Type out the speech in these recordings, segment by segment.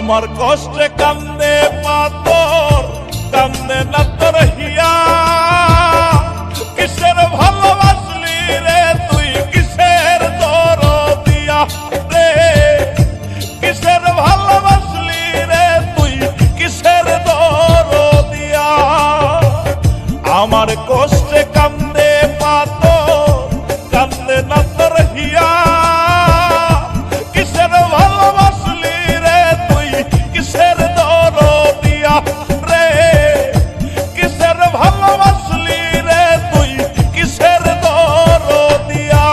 আমার কষ্টে কান্দে পাথর, কান্দে না তোর হিয়া। কিসের ভালোবাসলি রে তুই, কিসের দরদিয়া রে, কিসের ভালোবাসলি রে তুই, কিসের দরদিয়া। আমার কষ্টে কান্দে পাথর, কান্দে না তোর হিয়া। কিসের ভালোবাসলি রে তুই, কিসের দরদিয়া রে, কিসের ভালোবাসলি রে তুই, কিসের দরদিয়া।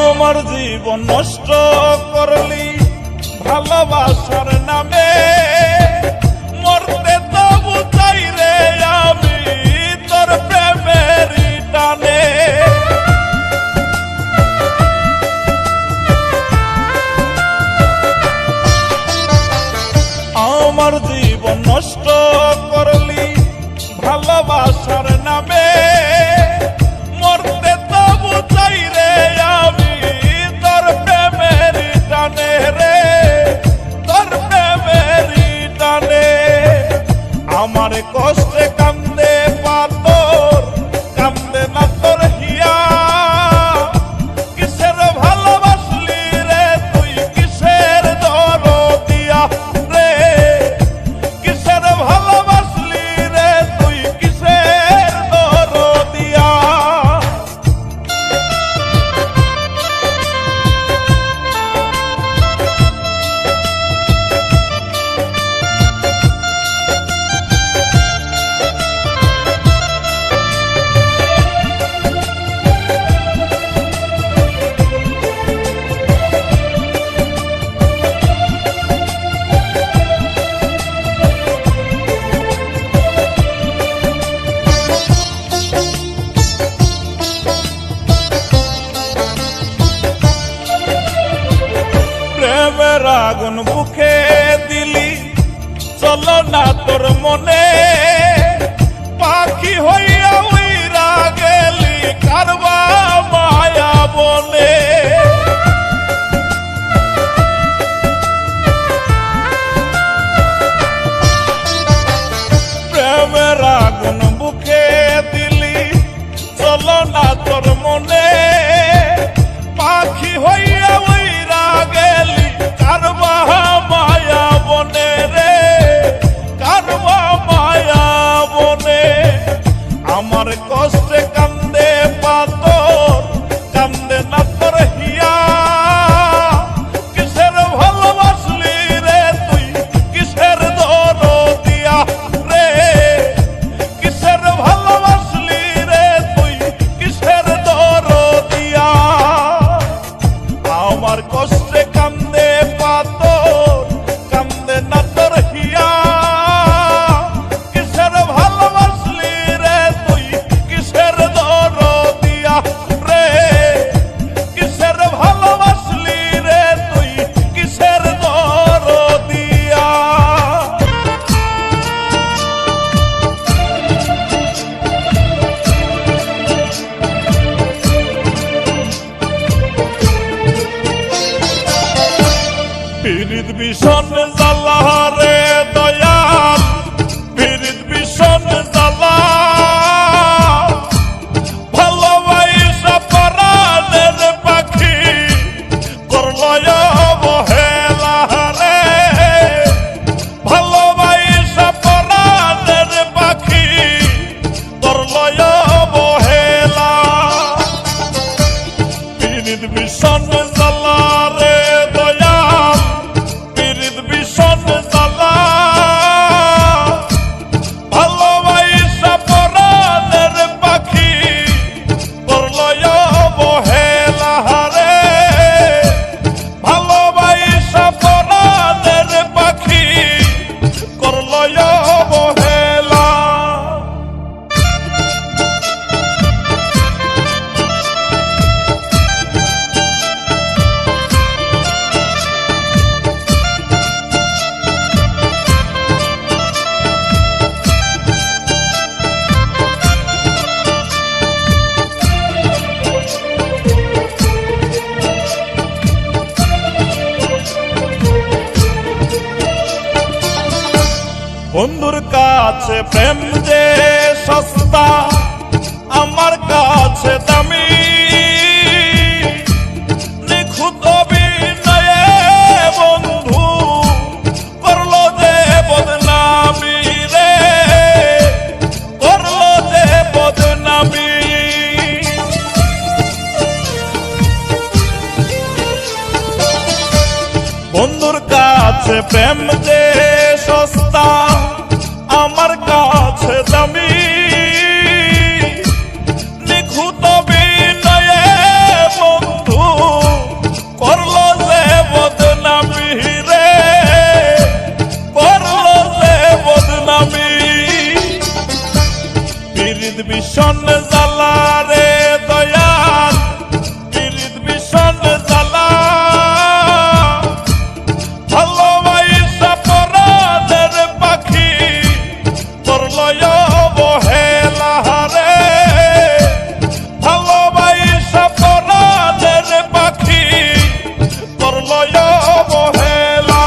আমার জীবন নষ্ট করলি ভালোবাসার নামে, মরতে তবু চাই রে আমি তোর প্রেমের টানে। আমার জীবন নষ্ট করলি ভালোবাসার নামে, মরতে তবু চাই রে আমি তোর প্রেমের টানে রে, তোর প্রেমের টানে। আমার কষ্টে কান্দে পাথর, কান্দে না তোর হিয়া। কিসের ভালোবাসলি রে তুই, কিসের দরদিয়া রে, কিসের ভালোবাসলি রে তুই, কিসের দরদিয়া। প্রেমের আগুন বুকে দিলি, চলো না তোর মনে। পাখি হইয়া উইরা গেলি কারবা মায়া বনে। প্রেমের আগুন বুকে দিলি, চলো না তোর মনে। পাখি হইয়া উইরা গেলি কারবা মায়া বনে রে, কারবা মায়া বনে। আমার কষ্টে কান্দে পাথর, কান্দে না তোর হিয়া। কিসের ভালোবাসলি রে তুই, কিসের দরদিয়া রে, কিসের ভালোবাসলি রে তুই, কিসের দরদিয়া। আমার কষ্টে কান্দে পাথর, কান্দে না তোর হিয়া। কিসের ভালোবাসলি রে তুই, কিসের দরদিয়া রে, কিসের ভালোবাসলি রে তুই, কিসের দরদিয়া। পীড়িত ভীষণ জ্বালা রে দয়াল, পীড়িত ভীষণ জ্বালা। ভালোবাসা পরাণের পাখি করল অবহেলা রে, ভালোবাসা পরাণের পাখি করল অবহেলা। পীড়িত ভীষণ জ্বালা রে দয়াল, পীড়িত ভীষণ জ্বালা। ভালোবাসা পরাণের পাখি করল অবহেলা। কাছে প্রেম যে সস্তা, আমার কাছে দামি। নিখুঁত অভিনয়ে বন্ধু করলো যে বদনামি রে, করলো যে বদনামি। বন্ধুর কাছে প্রেম যে সস্তা, আমার কাছে দামি। নিখুঁত অভিনয়ে বন্ধু করলো যে বদনামি রে, করলো যে বদনামি। পীড়িত ভীষণ জ্বালা রে দয়াল, পীড়িত ভীষণ জ্বালা। ভালোবাসা পরাণের পাখি করলো অবহেলা রে, ভালোবাসা পরাণের পাখি করলো অবহেলা।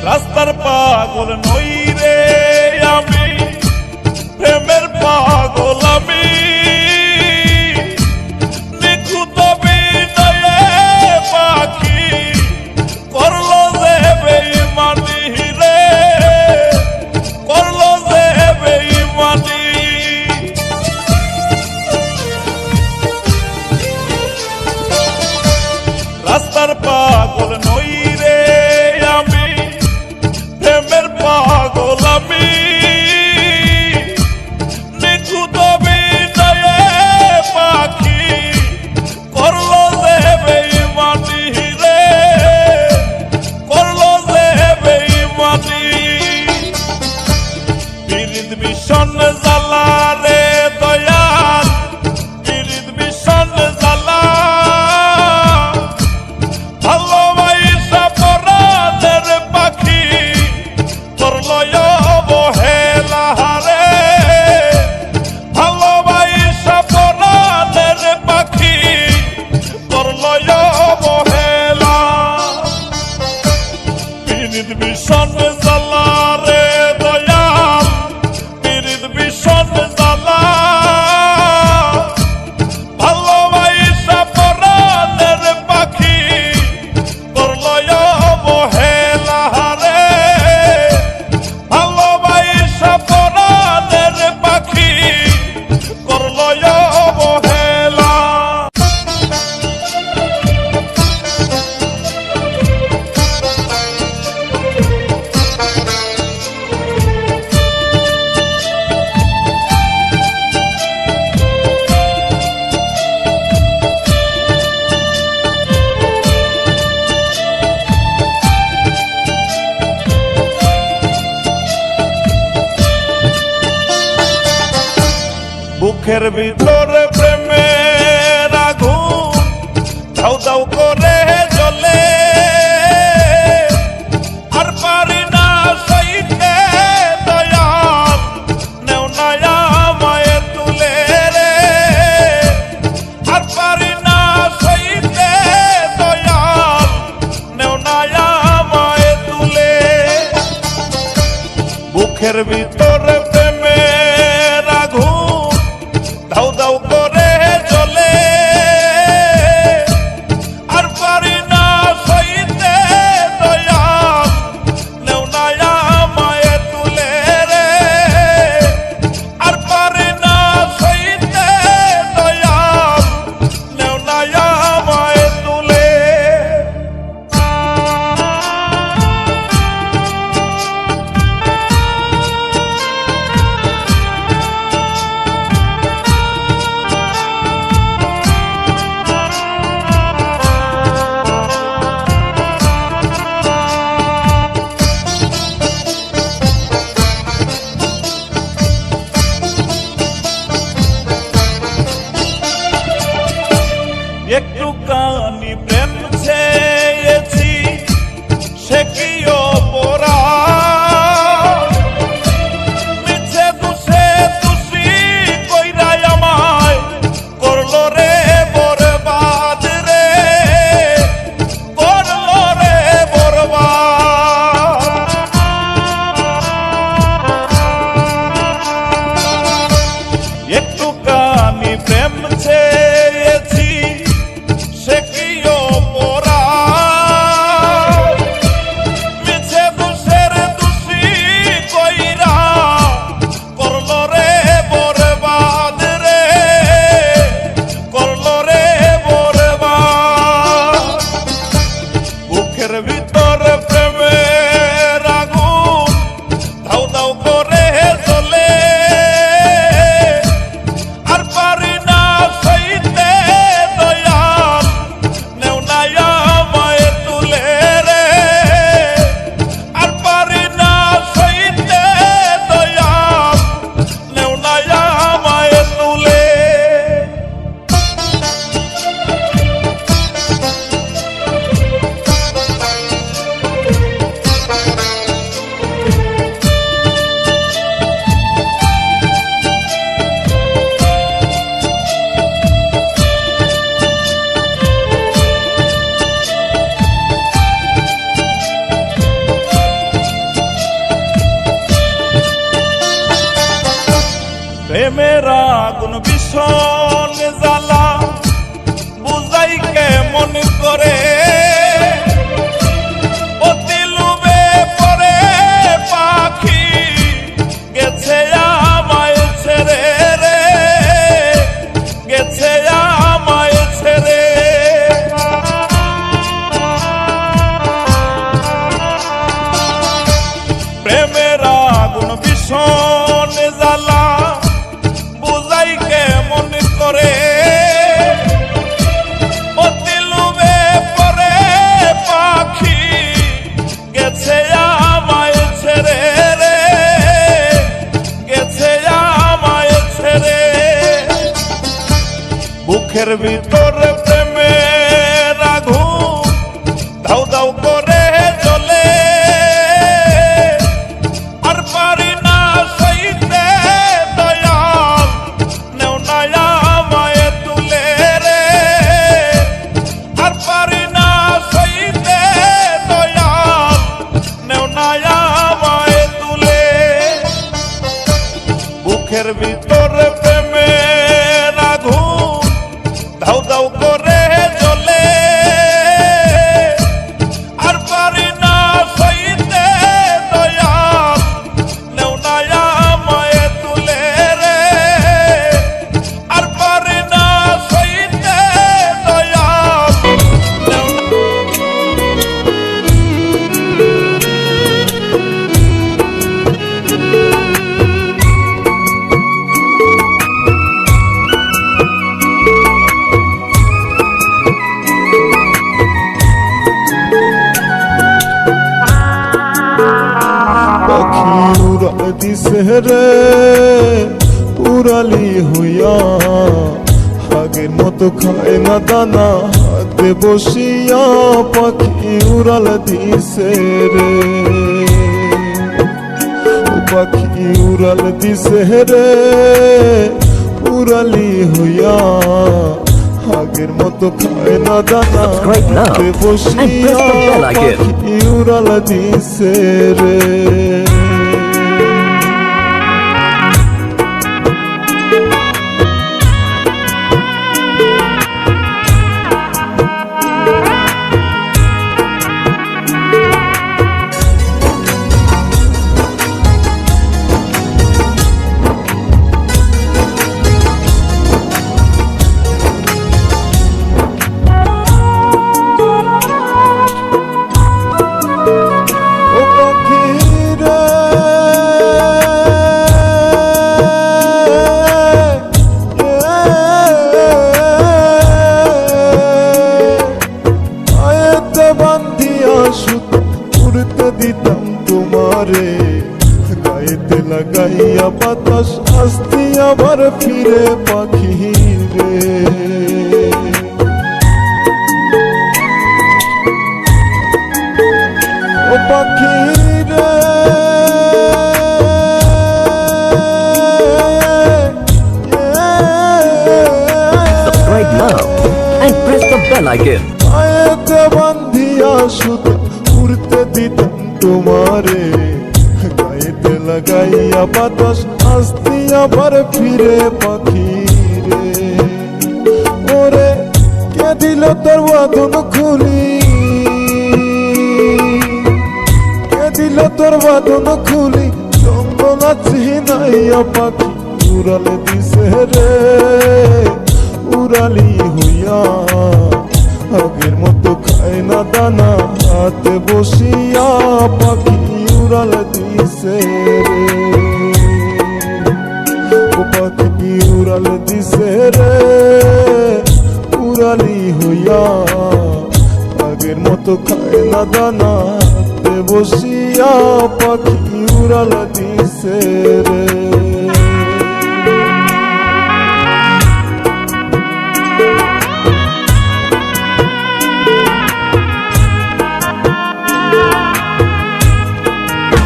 রাস্তার পাগল নই রে আমি, প্রেমের পাগল আমি। নিখুঁত অভিনয়ে পাখি করলো যে বেঈমানি রে, করলো যে বেঈমানি। রাস্তার পাগল নই রে আমি, প্রেমের পাগল আমি। নিখুঁত অভিনয়ে পাখি করলো যে বেঈমানি রে, করলো যে বেঈমানি। পীড়িত ভীষণ জ্বালা রে দয়াল, পীড়িত ভীষণ জ্বালা। ভালোবাসা পরাণের পাখি করলো অবহেলা রে, ভালোবাসা পরাণের পাখি করলো অবহেলা। পীড়িত ভীষণ জ্বালা রে দয়াল, পীড়িত ভীষণ জ্বালা। ভালোবাসা পরাণের পাখি করলো অবহেলা রে, ভালোবাসা পরাণের পাখি করলো অবহেলা। বুকের ভিতরে প্রেমের আগুন দাউ দাউ করে জ্বলে, আর পারি না সইতে দয়াল, নেও না আমায় তুলে রে। আর পারি না সইতে দয়াল, নেও না আমায় তুলে। বুকের ভিতরে প্রেমের আগুন দাউ দাউ করে জ্বলে, আর পারি না সইতে দয়াল, নেও না আমায় তুলে রে। আর পারি না সইতে দয়াল, নেও না আমায় তুলে। ভীষণ জ্বালা বুঝাই কেমন করে অতি লোভে পরে পাখি গেছে আমায় ছেড়ে রে গেছে আমায় ছেড়ে প্রেমের আগুন ভীষণ জ্বালা বুঝাই কেমন করে অতি লোভে পরে পাখি গেছে আমায় ছেড়ে রে গেছে আমায় ছেড়ে বুকের ভিতরে প্রেমের আগুন দাউ দাউ করে জ্বলে আর পারি না সইতে দয়াল নেও না আমায় তুলে রে আর পারি না সইতে দয়াল নেও না আমায় তুলে বুকের ভিতরে প্রেমের আগুন দাউ দাউ করে জ্বলে আর পারি না সইতে দয়াল নেও না আমায় তুলে রে আর পারি না সইতে দয়াল নেও না পাখি উড়াল দিছে রে উড়ালি হইয়া আগের মতো খায় না দানা হাতে বসিয়া পাখি উড়াল দিছে রে ও পাখি উড়াল দিছে রে উড়ালি হইয়া আগের মতো খায় না দানা Subscribe now হাতে and বসিয়া press the bell icon. পাখি উড়াল দিছে রে ও পাখি রে আয়েতে বান্ধিয়া সুত উড়তে দিতাম তোমারে গায়েতে লাগাইয়া বাতাস আসতি আবার ফিরে পাখি রে ও পাখি রে Subscribe now and press the bell icon. আয়েতে বান্ধিয়া সুত উড়তে দিতাম তোমারে গায়েতে লাগাইয়া বাতাস আসতি আবার ফিরে পাখি রে ওরে কে দিল তোর বাঁধন খুলি কে দিল তোর বাঁধন খুলি জঙ্গল আছি নাইয়া পাখি উড়ালে দিছে রে উড়ালি হইয়া আগের মতো খায় না দানা হাতে বসিয়া পাখি উড়াল দিছে রে ও পাখি উড়াল দিছে রে উড়ালি হইয়া আগের মতো খায় না দানা হাতে বসিয়া পাখি উড়াল দিছে রে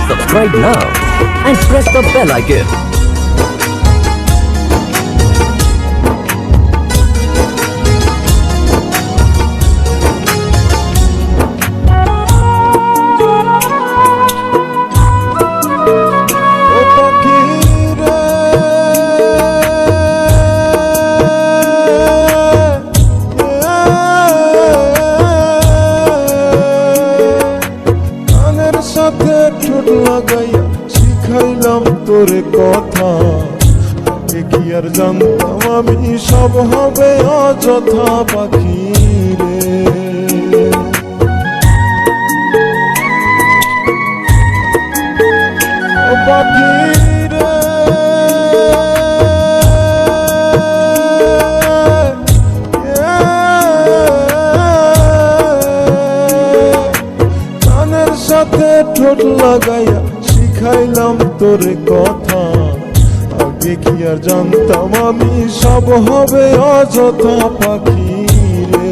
Subscribe now and press the bell icon. আর জানতাম আমি সব হবে অযথা পাখি রে। ও পাখি রে, কানের সাথে ঠোঁট লাগাইয়া শিখাইলাম তোর কথা, আগে কি আর জানতাম আমি সব হবে অযথা পাখি রে।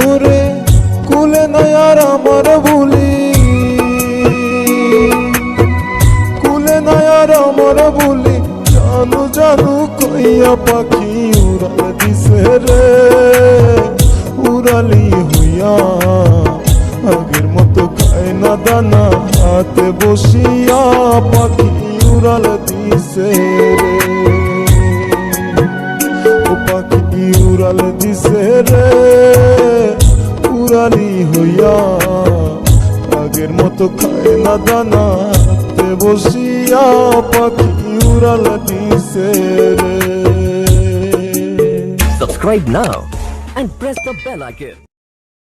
ওরে কুলে নাই আর আমার বুলি, কুলে নাই আর আমার বুলি, জানু জানু কইয়া পাখি উড়াল দিছে রে, উড়ালি হইয়া আগের মতো খায় না দানা, হাতে বসিয়া পাখি উড়াল দিছে রে। ও পাখি উড়াল দিছে রে, উড়ালি হইয়া আগের মতো খায় না দানা, হাতে বসিয়া পাখি উড়াল দিছে রে। Subscribe now and press the bell icon.